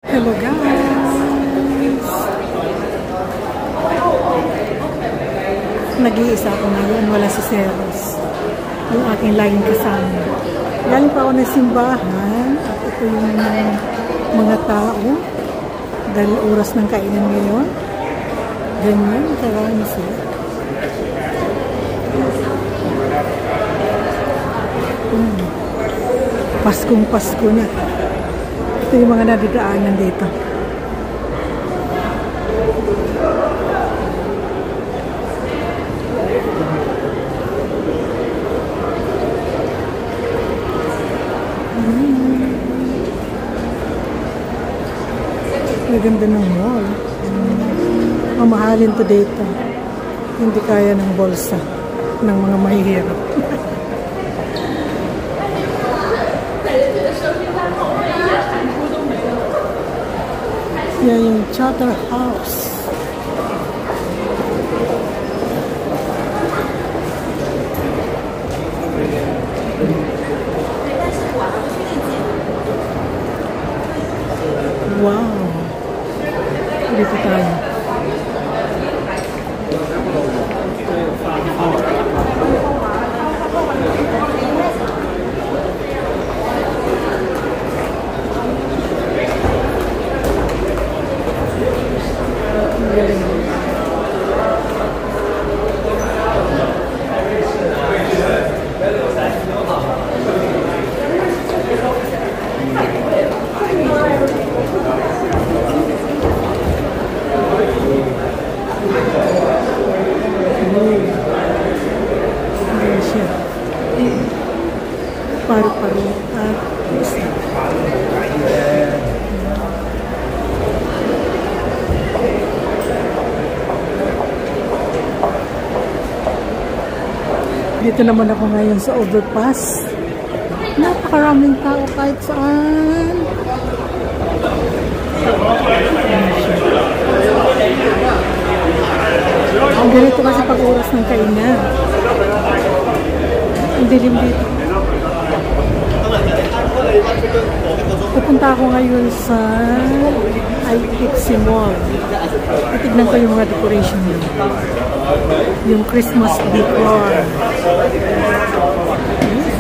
Hello guys! Nag-iisa ako ngayon, wala si Seros. Yung aking laging kasama. Galing pa ako ng simbahan at ito yung mga tao. Dahil oras ng kainan ngayon. Ganyan, karami sila. Paskong Pasko na. Ito yung mga nadidaanan dito. Maganda ng mall. Mamahalin to dito. Hindi kaya ng bolsa ng mga mahihirap. Yan yung Charter House. Wow! Dito tayo. Paru-paru at isa. Dito naman ako ngayon sa overpass. Napakaraming tao kahit saan. Ang ganito kasi pag oras ng kainan. Ang dilim dito. Pupunta ako ngayon sa IFC Mall. Titignan ko yung mga decoration niya. Yung Christmas decor.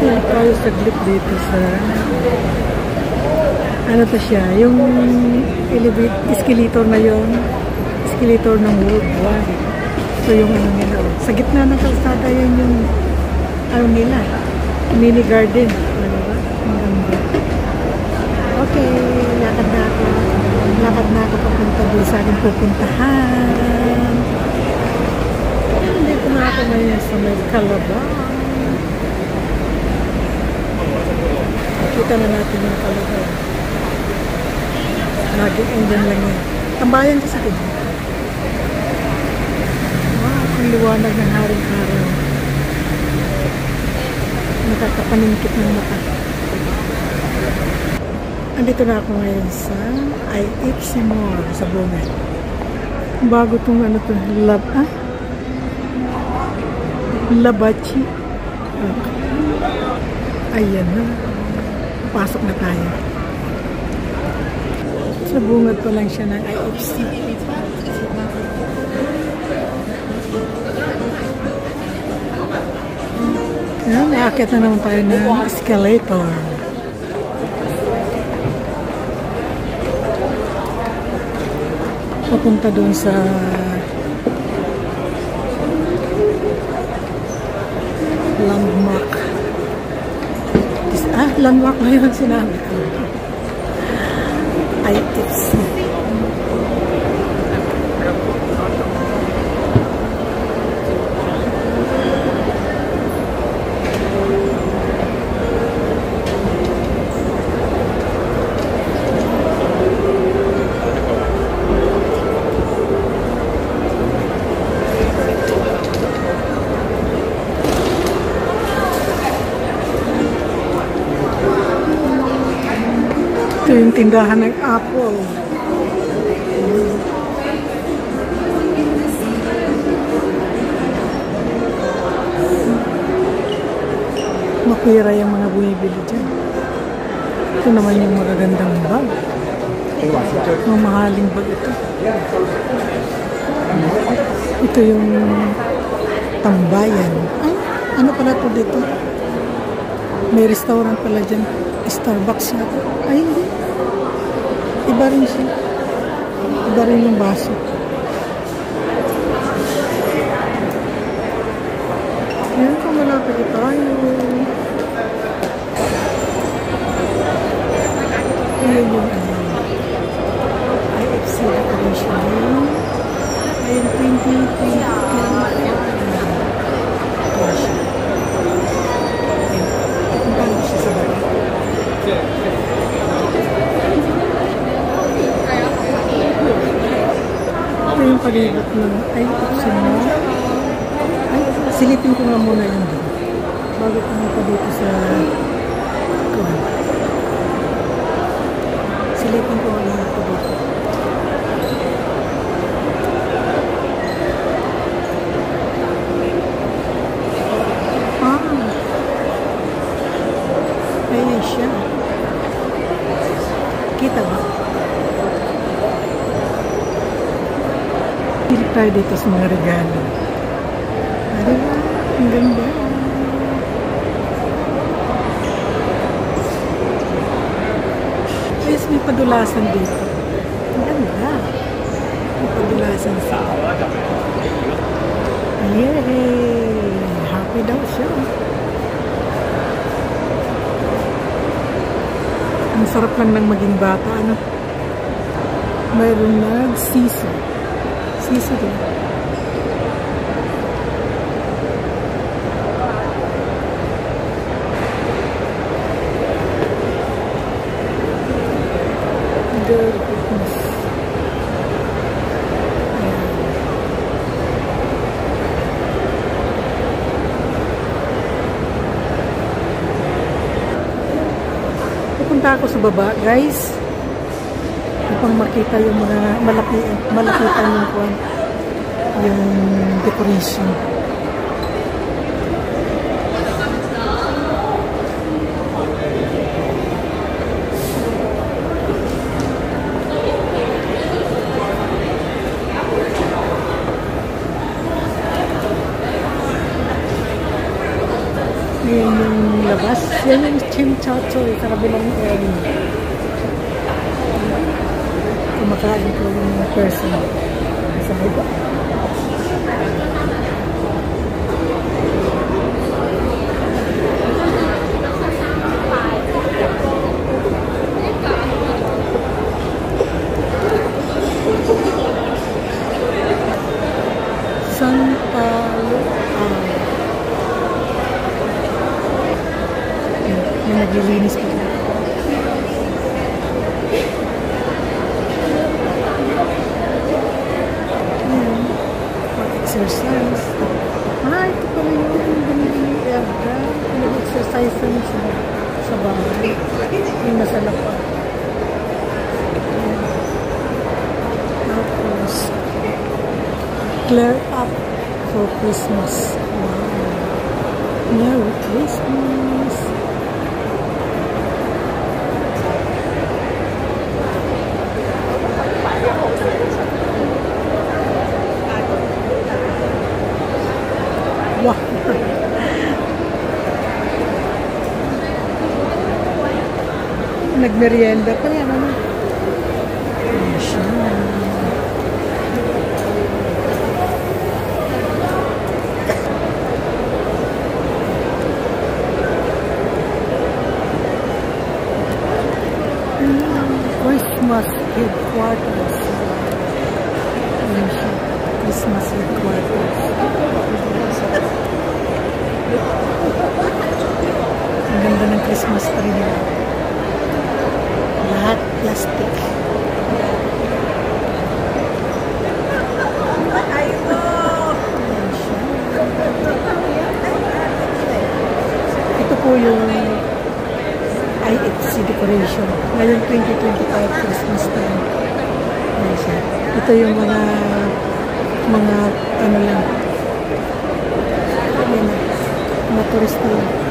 Sila tayo saglit dito sa ano to siya, yung escalator na yun, escalator ng worldwide. So yung ano nila, sa gitna ng kalsada yan yung ano nila, mini garden. Ano ba? Okay, lakad na ako. Lakad na ako papunta doon sa aking pupuntahan. Dito na ako ngayon sa may Calabang. Kita na natin yung Calabang. Laging andyan lang yan. Tambayan kasi dito. Wow, ang liwanag ng haring araw. Nakakapaningkit ng mata. Andito na ako ngayon sa IFC Mall sa Bunga. Bago itong ano to, Labachi. Okay. Ayan na. Pasok na tayo. Sa bungad pa lang siya ng IFC. Ayan, nakakita na naman tayo ng escalator. Papunta doon sa landmark. Landmark na yun sinabi ko. IFC. Ito yung tindahan ng Apple. Mapira yung mga bumibili dyan. Ito naman yung magagandang bag. Mamahaling bag ito. Ito yung tambayan. Ay, ano pala to dito? May restaurant pala dyan. Starbucks yata. Ay, hindi. Iba rin siya. Iba rin yung baso. Yan kung malapit tayo. Ayan yung IFC decoration. Ayan, 2020. Ito yung palibot ng IFC mo. Ay, silipin ko nga muna yun din. Bago pumunta dito sa kuwan. Silipin ko nga muna ito dito. Ayan siya. Kita ba? Pilip tayo dito sa mga regalo. Diba? Ang ganda. Yes, may padulasan dito. Ang ganda. May padulasan siya. Yay! Happy daw siya. Ang sarap lang ng maging bata, ano? Mayroon nag-siso. Siso din. Pupunta ako sa baba, guys, upang makita yung mga malapitan yung decoration. Yan yung labas. Yan yung chimchacho sa kabilang area. Kumakain ko yung person sa baba. San Paulo. May naglilinis pa rin. Exercise. Ito pala yung binibili Ebra. Nag-exercise sa bahay. Yung nasa lapa. Tapos, clear up for Christmas. Wow. Merry Christmas. Wow. Nagmerienda pa yan, ano? Ayan siya. Christmas headquarters. Ayan siya. Christmas headquarters. Ang ganda ng Christmas tree nila. Lahat plastic. Ito po yung IFC decoration. Ngayon 2025 Christmas time. Ayan siya. Ito yung mga ano lang. Ayan na. Mga turista lang.